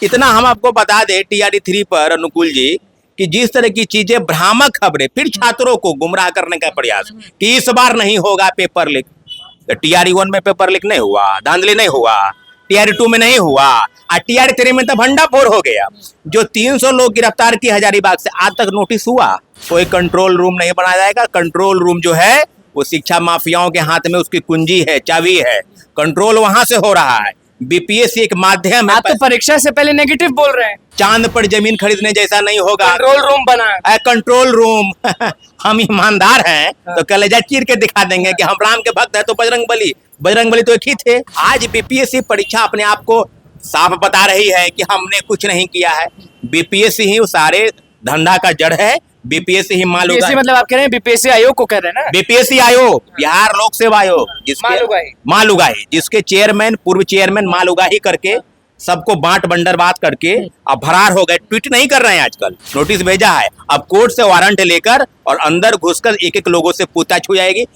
इतना हम आपको बता दें TRE 3 पर अनुकूल जी कि जिस तरह की चीजें भ्रामक खबरें फिर छात्रों को गुमराह करने का प्रयास कि इस बार नहीं होगा पेपर लीक। TRE 1 में पेपर लीक नहीं हुआ, धांधली नहीं हुआ, TRE 2 में नहीं हुआ, और TRE 3 में तो भंडाफोड़ हो गया। जो 300 लोग गिरफ्तार किए हजारीबाग से, आज तक नोटिस हुआ? कोई कंट्रोल रूम नहीं बनाया जाएगा। कंट्रोल रूम जो है वो शिक्षा माफियाओं के हाथ में उसकी कुंजी है, चाबी है। कंट्रोल वहां से हो रहा है। BPSC एक माध्यम है। आप तो परीक्षा से पहले नेगेटिव बोल रहे हैं। चांद पर जमीन खरीदने जैसा नहीं होगा। कंट्रोल रूम बना कंट्रोल रूम हम ईमानदार हैं तो कलेजा चीर के दिखा देंगे कि हम राम के भक्त हैं तो बजरंग बली तो एक ही थे। आज BPSC परीक्षा अपने आप को साफ बता रही है कि हमने कुछ नहीं किया है। BPSC ही सारे धंधा का जड़ है। BPSC ही माल उगाए। मतलब आप कह रहे हैं BPSC आयोग को कह रहे हैं ना? BPSC आयोग, बिहार लोक सेवा आयोग, जिसके माल उगाही, जिसके चेयरमैन पूर्व चेयरमैन माल उगाही करके सबको बांट बंडरबात करके अब फरार हो गए। ट्वीट नहीं कर रहे हैं आजकल, नोटिस भेजा है। अब कोर्ट से वारंट लेकर और अंदर घुसकर एक एक लोगों से पूछताछ हो जाएगी।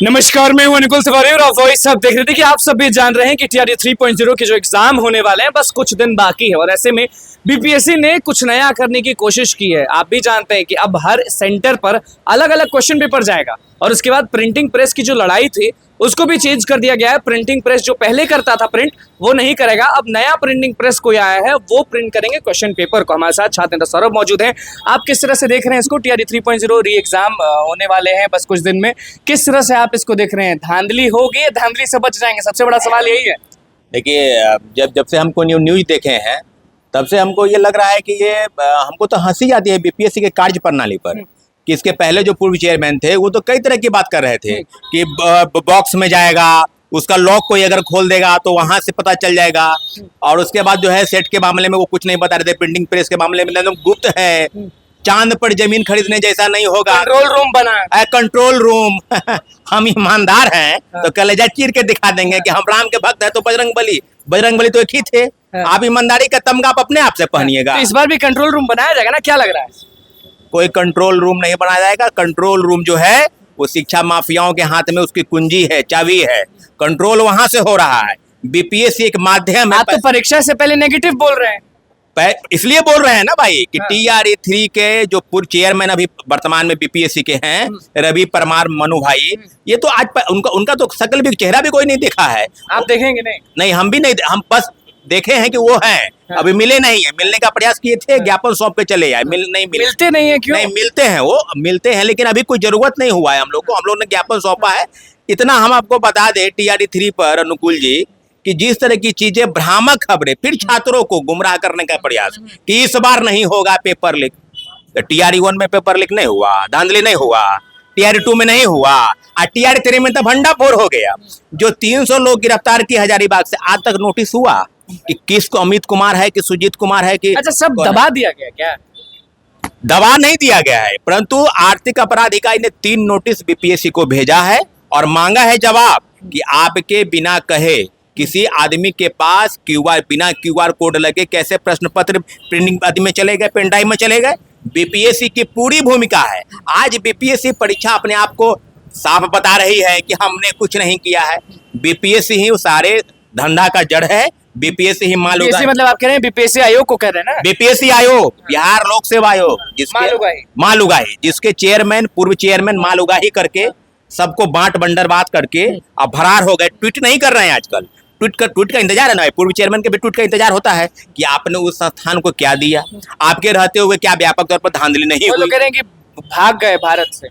नमस्कार, मैं हूं अनुकूल तिवारी और आप वही सब देख रहे थे कि आप सब भी जान रहे हैं कि TRE 3.0 के जो एग्जाम होने वाले हैं बस कुछ दिन बाकी है और ऐसे में BPSC ने कुछ नया करने की कोशिश की है। आप भी जानते हैं कि अब हर सेंटर पर अलग अलग क्वेश्चन पेपर जाएगा और उसके बाद प्रिंटिंग प्रेस की जो लड़ाई थी उसको भी चेंज कर दिया गया है। प्रिंटिंग प्रेस जो पहले करता था प्रिंट, वो नहीं करेगा। अब नया प्रिंटिंग प्रेस कोई आया है, वो प्रिंट करेंगे क्वेश्चन पेपर को। हमारे साथ छात्र नेता सौरभ मौजूद हैं। आप किस तरह से देख रहे हैं इसको? TRE 3.0 री एग्जाम होने वाले हैं बस कुछ दिन में। किस तरह से आप इसको देख रहे हैं? धांधली होगी, धांधली से बच जाएंगे? सबसे बड़ा सवाल यही है। देखिए, जब से हमको न्यूज देखे हैं तब से हमको ये लग रहा है कि ये हमको तो हंसी आती है BPSC के कार्य प्रणाली पर कि इसके पहले जो पूर्व चेयरमैन थे वो तो कई तरह की बात कर रहे थे कि बॉक्स में जाएगा, उसका लॉक कोई अगर खोल देगा तो वहां से पता चल जाएगा। और उसके बाद जो है सेट के मामले में वो कुछ नहीं बता रहे थे, प्रिंटिंग प्रेस के मामले में एकदम गुप्त है। चांद पर जमीन खरीदने जैसा नहीं होगा। कंट्रोल रूम बना कंट्रोल रूम हम ईमानदार हैं तो कलेजा चीर के दिखा देंगे कि हम राम के भक्त हैं तो बजरंग बली तो एक ही थे। आप ईमानदारी का तमगा आप अपने आप से पहनिएगा। तो इस बार भी कंट्रोल रूम बनाया जाएगा ना? क्या लग रहा है? कोई कंट्रोल रूम नहीं बनाया जाएगा। कंट्रोल रूम जो है वो शिक्षा माफियाओं के हाथ में उसकी कुंजी है, चाबी है। कंट्रोल वहां से हो रहा है। BPSC एक माध्यम है। आप तो परीक्षा से पहले नेगेटिव बोल रहे हैं। इसलिए बोल रहे हैं ना भाई कि TRE 3 के जो पूर्व चेयरमैन अभी वर्तमान में BPSC के हैं, रवि परमार मनु भाई, ये तो आज उनका तो शकल भी, चेहरा भी कोई नहीं देखा है। आप देखेंगे नहीं? हम भी नहीं, हम बस देखे हैं कि वो हैं। अभी मिले नहीं है, मिलने का प्रयास किए थे, ज्ञापन सौंप के चले आए, मिलते नहीं है। क्यों नहीं मिलते हैं? वो मिलते हैं लेकिन अभी कोई जरूरत नहीं हुआ है हम लोग को। हम लोग ने ज्ञापन सौंपा है। इतना हम आपको बता दें TRE 3 पर अनुकूल जी कि जिस तरह की चीजें भ्रामक खबरें फिर छात्रों को गुमराह करने का प्रयास कि इस बार नहीं होगा पेपर लीक। TRE 1 में पेपर लीक नहीं हुआ, धांधली नहीं हुआ, TRE 2 में नहीं हुआ, और TRE 3 में तो भंडाफोड़ हो गया। जो 300 लोग गिरफ्तार किए हजारीबाग से, आज तक नोटिस हुआ कि किसको? अमित कुमार है कि सुजीत कुमार है कि? अच्छा, सब दबा दिया गया क्या? दबा नहीं दिया गया है, परंतु आर्थिक अपराध इकाई ने 3 नोटिस BPSC को भेजा है और मांगा है जवाब कि आपके बिना कहे किसी आदमी के पास बिना QR कोड लगे कैसे प्रश्न पत्र प्रिंटिंग आदि में चले गए, पेन ड्राइव में चले गए। BPSC की पूरी भूमिका है। आज BPSC परीक्षा अपने आप को साफ बता रही है कि हमने कुछ नहीं किया है। BPSC ही सारे धंधा का जड़ है। BPSC ही माल उगाही। मतलब आप कह रहे हैं BPSC आयोग को कह रहे हैं ना? BPSC आयोग, बिहार लोक सेवा आयोग, जिसके माल उगाही, जिसके चेयरमैन पूर्व चेयरमैन माल उगाही करके सबको बांट बंडरबात करके अब फरार हो गए। ट्वीट नहीं कर रहे हैं आजकल। ट्वीट का इंतजार है ना, पूर्व चेयरमैन के भी ट्वीट का इंतजार होता है कि आपने उस संस्थान को क्या दिया, आपके रहते हुए क्या व्यापक तौर पर धांधली नहीं हुई। वो कह रहे हैं कि भाग गए भारत से।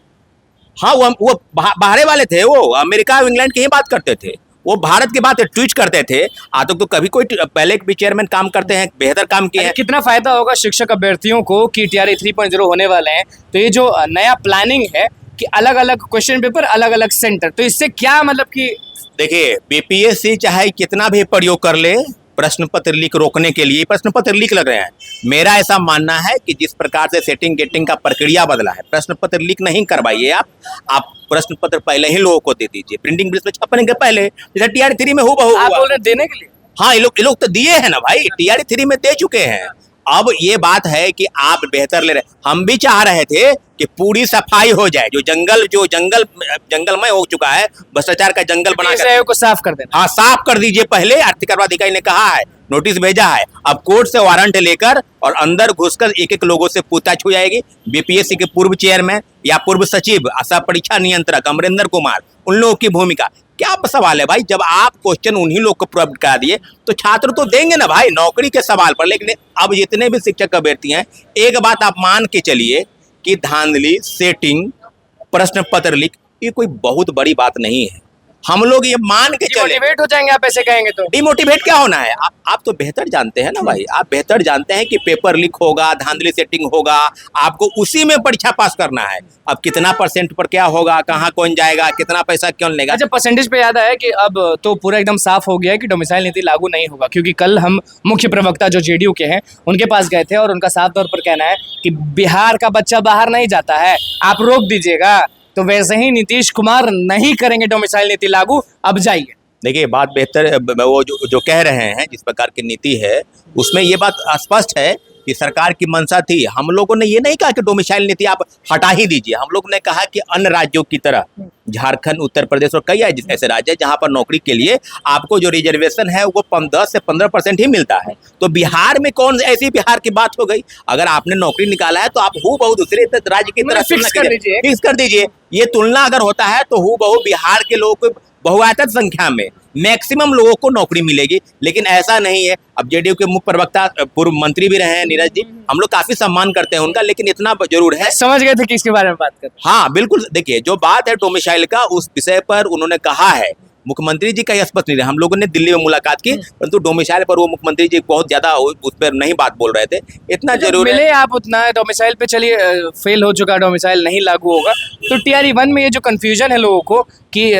हाँ, वो बाहरे वाले थे, वो अमेरिका इंग्लैंड की ही बात करते थे, वो भारत की बात ट्वीट करते थे। आज तक तो कभी कोई पहले भी चेयरमैन काम करते हैं, बेहतर काम किए हैं। कितना फायदा होगा शिक्षक अभ्यर्थियों को कि TRE 3.0 होने वाले हैं, तो ये जो नया प्लानिंग है कि अलग अलग क्वेश्चन पेपर, अलग अलग सेंटर, तो इससे क्या मतलब कि? देखिए, BPSC चाहे कितना भी प्रयोग कर ले प्रश्न पत्र लीक रोकने के लिए, प्रश्न पत्र लीक लग रहे हैं। मेरा ऐसा मानना है कि जिस प्रकार से सेटिंग गेटिंग का प्रक्रिया बदला है, प्रश्न पत्र लीक नहीं करवाइए। आप प्रश्न पत्र पहले ही लोगों को दे दीजिए, प्रिंटिंग प्रेस में छपने के पहले, जैसे TRE 3 में हूबहू आप बोल रहे देने के लिए। हाँ, ये लोग तो दिए हैं ना भाई, TRE 3 में दे चुके हैं। अब ये बात है कि आप बेहतर ले रहे, हम भी चाह रहे थे कि पूरी सफाई हो जाए, जो जंगलमय हो चुका है, भ्रष्टाचार का जंगल बना बीपीएससी आयोग को साफ कर देना। हाँ, साफ कर दीजिए। पहले आर्थिक कर अधिकारी ने कहा है, नोटिस भेजा है, अब कोर्ट से वारंट लेकर और अंदर घुसकर एक एक लोगों से पूछताछ हो जाएगी। बीपीएससी के पूर्व चेयरमैन या पूर्व सचिव सब परीक्षा नियंत्रक अमरिंदर कुमार, उन लोगों की भूमिका क्या सवाल है भाई? जब आप क्वेश्चन उन्हीं लोग को प्रोवाइड करा दिए तो छात्र तो देंगे ना भाई नौकरी के सवाल पर। लेकिन अब जितने भी शिक्षक अभ्यर्थी हैं, एक बात आप मान के चलिए कि धांधली, सेटिंग, प्रश्न पत्र लीक ये कोई बहुत बड़ी बात नहीं है। हम लोग ये मान के चले, डिमोटिवेट हो जाएंगे आप ऐसे कहेंगे तो। डिमोटिवेट क्या होना है? आप तो बेहतर जानते हैं ना भाई, आप बेहतर जानते हैं कि पेपर लीक होगा, धांधली सेटिंग होगा, आपको उसी में परीक्षा पास करना है। अब कितना % पर क्या होगा, कहाँ कौन जाएगा, कितना पैसा क्यों लेगा। अच्छा, परसेंटेज पे याद आया कि अब तो पूरा एकदम साफ हो गया है कि डोमिसाइल नीति लागू नहीं होगा, क्योंकि कल हम मुख्य प्रवक्ता जो जेडीयू के हैं उनके पास गए थे और उनका साफ तौर पर कहना है कि बिहार का बच्चा बाहर नहीं जाता है, आप रोक दीजिएगा। तो वैसे ही नीतीश कुमार नहीं करेंगे डोमिसाइल नीति लागू, अब जाइए। देखिए बात बेहतर, वो जो कह रहे हैं जिस प्रकार की नीति है उसमें ये बात स्पष्ट है कि सरकार की मंशा थी। हम लोगों ने ये नहीं कहा कि डोमिसाइल नीति आप हटा ही दीजिए, हम लोग ने कहा कि अन्य राज्यों की तरह झारखंड, उत्तर प्रदेश और कई ऐसे राज्य हैं जहां पर नौकरी के लिए आपको जो रिजर्वेशन है वो 10 से 15% ही मिलता है। तो बिहार में कौन ऐसी बिहार की बात हो गई? अगर आपने नौकरी निकाला है तो आप हूबहू दूसरे राज्य की तरह फिक्स कर दीजिए। ये तुलना अगर होता है तो हूबहू बिहार के लोगों को बहुआयत संख्या में मैक्सिमम लोगों को नौकरी मिलेगी, लेकिन ऐसा नहीं है। अब जेडीयू के मुख्य प्रवक्ता पूर्व मंत्री भी रहे हैं नीरज जी, हम लोग काफी सम्मान करते हैं उनका, लेकिन इतना जरूर है। समझ गए थे किसके बारे में बात कर। हाँ बिल्कुल, देखिए जो बात है डोमिसाइल का, उस विषय पर उन्होंने कहा है, मुख्यमंत्री जी का यह स्पष्ट नहीं है। हम लोगों ने दिल्ली में मुलाकात की, परंतु डोमिसाइल पर वो मुख्यमंत्री जी बहुत ज्यादा उस पर नहीं बात बोल रहे थे। इतना जरूर मिले आप उतना डोमिसाइल पे, चलिए फेल हो चुका, डोमिसाइल नहीं लागू होगा। तो टीआरई 1 में ये जो कंफ्यूजन है लोगों को कि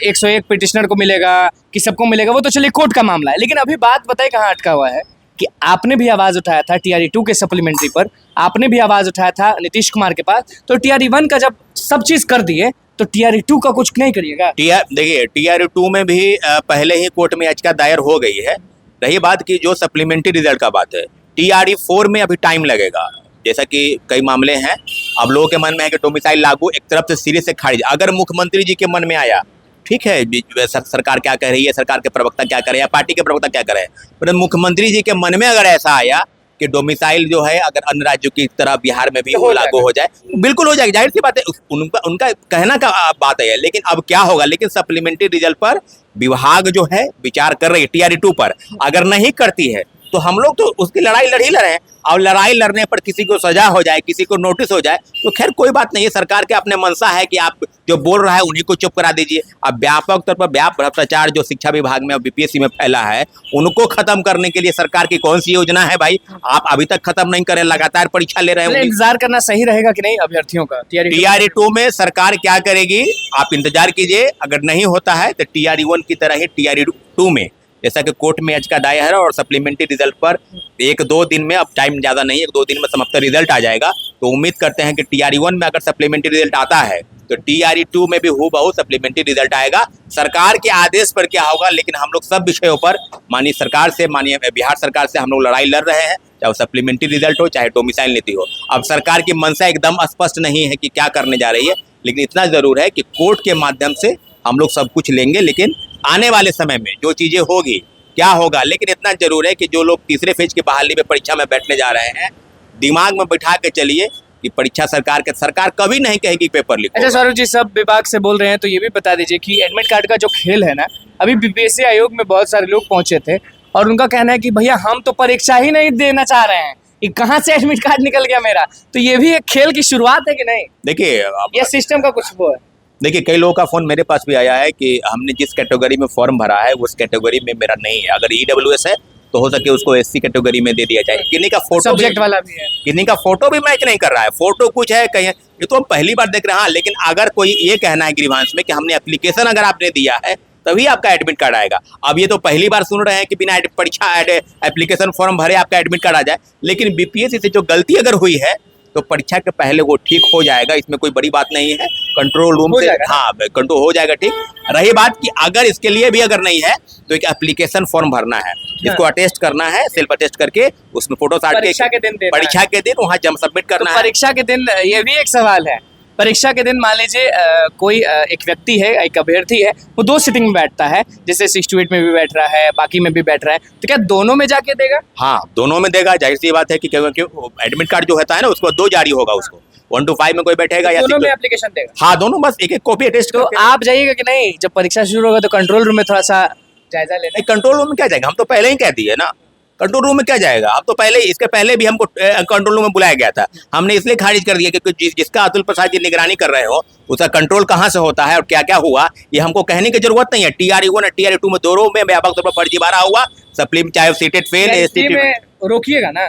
101 पिटिशनर को मिलेगा कि सबको मिलेगा, वो तो चलिए कोर्ट का मामला है। लेकिन अभी बात बताइए कहाँ अटका हुआ है कि आपने भी आवाज उठाया था टीआरई 2 के सप्लीमेंट्री पर, आपने भी आवाज उठाया था नीतीश कुमार के पास। तो टीआरई 1 का जब सब चीज कर दिए तो टीआरई 2 का कुछ नहीं करिएगा? देखिए टीआरई 2 में भी पहले ही कोर्ट में याचिका दायर हो गई है। रही बात की जो सप्लीमेंट्री रिजल्ट का बात है, टीआरई 4 में अभी टाइम लगेगा। जैसा कि कई मामले हैं, अब लोगों के मन में है कि डोमिसाइल लागू, एक तरफ से सिरे से खारिज। अगर मुख्यमंत्री जी के मन में आया, ठीक है, सरकार क्या कह रही है, सरकार के प्रवक्ता क्या करे या पार्टी के प्रवक्ता क्या करे, पर मुख्यमंत्री जी के मन में अगर ऐसा आया कि डोमिसाइल जो है अगर अन्य राज्यों की तरह बिहार में भी लागू हो जाए, बिल्कुल हो जाएगी, जाहिर सी बात है, उनका कहना का बात है। लेकिन अब क्या होगा? लेकिन सप्लीमेंट्री रिजल्ट पर विभाग जो है विचार कर रही है टीआरई 2 पर। अगर नहीं करती है तो हम लोग तो उसकी लड़ाई लड़ ही रहे हैं, और लड़ाई लड़ने पर किसी को सजा हो जाए, किसी को नोटिस हो जाए तो खैर कोई बात नहीं है। सरकार के अपने मंशा है कि आप जो बोल रहा है उन्हीं को चुप करा दीजिए। अब व्यापक तौर पर भ्रष्टाचार जो शिक्षा विभाग में और बीपीएससी में फैला है, उनको खत्म करने के लिए सरकार की कौन सी योजना है भाई? आप अभी तक खत्म नहीं करें, लगातार परीक्षा ले रहे हैं। इंतजार करना सही रहेगा कि नहीं अभ्यर्थियों का? टीआरई 2 में सरकार क्या करेगी आप इंतजार कीजिए। अगर नहीं होता है तो टीआरई 1 की तरह ही टीआरई 2 में, जैसा कि कोर्ट में याचिका दायर है और सप्लीमेंट्री रिजल्ट पर 1-2 दिन में, अब टाइम ज़्यादा नहीं है, 1-2 दिन में समाप्त रिजल्ट आ जाएगा। तो उम्मीद करते हैं कि टीआरई 1 में अगर सप्लीमेंट्री रिजल्ट आता है तो टीआरई 2 में भी हूबहू सप्लीमेंट्री रिजल्ट आएगा। सरकार के आदेश पर क्या होगा, लेकिन हम लोग सब विषयों पर माननीय सरकार से, माननीय बिहार सरकार से हम लोग लड़ाई लड़ रहे हैं, चाहे वो सप्लीमेंट्री रिजल्ट हो चाहे डोमिसाइल नीति हो। अब सरकार की मंशा एकदम स्पष्ट नहीं है कि क्या करने जा रही है, लेकिन इतना जरूर है कि कोर्ट के माध्यम से हम लोग सब कुछ लेंगे। लेकिन आने वाले समय में जो चीजें होगी क्या होगा, लेकिन इतना जरूर है कि जो लोग तीसरे फेज की बहाली में परीक्षा में बैठने जा रहे हैं, दिमाग में बैठा के चलिए कि परीक्षा सरकार कभी नहीं कहेगी पेपर लीक। अच्छा सौरभ जी, सब विभाग से बोल रहे हैं तो ये भी बता दीजिए कि एडमिट कार्ड का जो खेल है ना, अभी बीपीएससी आयोग में बहुत सारे लोग पहुंचे थे और उनका कहना है कि भैया हम तो परीक्षा ही नहीं देना चाह रहे हैं, कि कहाँ से एडमिट कार्ड निकल गया मेरा। तो ये भी एक खेल की शुरुआत है कि नहीं? देखिए ये सिस्टम का कुछ वो है। देखिए कई लोगों का फोन मेरे पास भी आया है कि हमने जिस कैटेगरी में फॉर्म भरा है उस कैटेगरी में मेरा नहीं है, अगर ईडब्ल्यूएस है तो हो सके उसको एससी कैटेगरी में दे दिया जाए। किन्हीं का फोटो सब्जेक्ट वाला भी है, किन्हीं का फोटो भी मैच नहीं कर रहा है, फोटो कुछ है कहीं, ये तो हम पहली बार देख रहे हैं। लेकिन अगर कोई ये कहना है ग्रीवांस में कि हमने एप्लीकेशन अगर आपने दिया है तभी आपका एडमिट कार्ड आएगा, अब ये तो पहली बार सुन रहे हैं कि बिना परीक्षा एप्लीकेशन फॉर्म भरे आपका एडमिट कार्ड आ जाए। लेकिन बीपीएससी से जो गलती अगर हुई है तो परीक्षा के पहले वो ठीक हो जाएगा, इसमें कोई बड़ी बात नहीं है। कंट्रोल रूम हो से जाएगा? हाँ कंट्रोल हो जाएगा ठीक। रही बात कि अगर इसके लिए भी अगर नहीं है तो एक एप्लीकेशन फॉर्म भरना है, इसको अटेस्ट करना है, सेल्फ अटेस्ट करके उसमें फोटो साट परीक्षा के दिन देना है। परीक्षा के दिन वहाँ जम सबमिट तो करना है। परीक्षा के दिन ये भी एक सवाल है, परीक्षा के दिन मान लीजिए कोई एक व्यक्ति है, एक अभ्यर्थी है, वो 2 सीटिंग में बैठता है, जैसे 6-8 में भी बैठ रहा है, बाकी में भी बैठ रहा है, तो क्या दोनों में जाके देगा? हाँ दोनों में देगा, जाहिर सी बात है कि क्योंकि एडमिट कार्ड जो होता है ना उसको 2 जारी होगा, उसको 1 to 5 में कोई बैठेगा या दोनों 6 में एप्लीकेशन देगा? हाँ दोनों, बस एक एक कॉपी अटेस्ट तो आप जाइएगा कि नहीं? जब परीक्षा शुरू होगा तो कंट्रोल रूम में थोड़ा सा जायजा लेना। नहीं कंट्रोल रूम में क्या जाएगा, हम तो पहले ही कह दिए ना कंट्रोल रूम में क्या जाएगा। अब तो पहले इसके पहले भी हमको कंट्रोल रूम में बुलाया गया था, हमने इसलिए खारिज कर दिया क्योंकि जिसका अतुल प्रसाद जी निगरानी कर रहे हो उसका कंट्रोल कहाँ से होता है और क्या क्या हुआ ये हमको कहने की जरूरत नहीं है। TRE1 और TRE2 में दोनों में व्यापक तौर पर फर्जीवाड़ा हुआ, सप्लीम चाहे सीटेड फेल एसटी में रोकिएगा ना?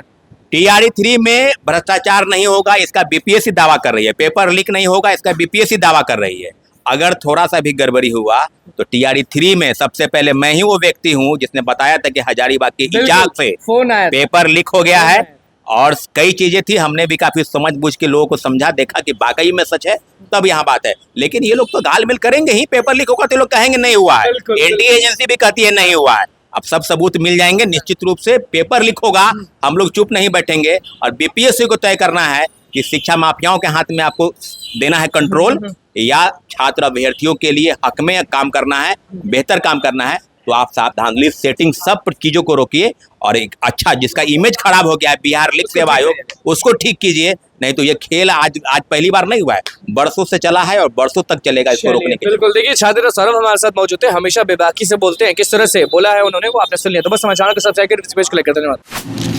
TRE3 में भ्रष्टाचार नहीं होगा इसका BPSC दावा कर रही है, पेपर लीक नहीं होगा इसका BPSC दावा कर रही है। अगर थोड़ा सा भी गड़बड़ी हुआ तो TRE3 में सबसे पहले मैं ही वो व्यक्ति हूँ जिसने बताया था कि हजारीबाग की इजाक से फोन आया था। पेपर लीक हो गया है और कई चीजें थी, हमने भी काफी समझ बूझ के लोगों को समझा, देखा कि वाकई में सच है, तब यहाँ बात है। लेकिन ये लोग तो गाल मिल करेंगे ही, पेपर लीक होगा तो लोग कहेंगे नहीं हुआ है, बिल्कुल, एनटीए एजेंसी भी कहती है नहीं हुआ है। अब सब सबूत मिल जाएंगे, निश्चित रूप से पेपर लीक होगा, हम लोग चुप नहीं बैठेंगे और BPSC को तय करना है कि शिक्षा माफियाओं के हाथ में आपको देना है कंट्रोल या छात्र अभ्यर्थियों के लिए हक में काम करना है, बेहतर काम करना है। तो आप सावधानी सेटिंग सब चीजों को रोकिए और एक अच्छा जिसका इमेज खराब हो गया है बिहार लिख सेवा आयोग उसको ठीक कीजिए। नहीं तो ये खेल आज पहली बार नहीं हुआ है, बरसों से चला है और बरसों तक चलेगा इसको रोकने के लिए। बिल्कुल, देखिए छात्र सौरभ हमारे साथ मौजूद है, हमेशा बेबाकी से बोलते हैं, किस तरह से बोला है उन्होंने वो आपने सुन लिया। तो बस समाचार को सब्सक्राइब करके पेज को लेकर धन्यवाद।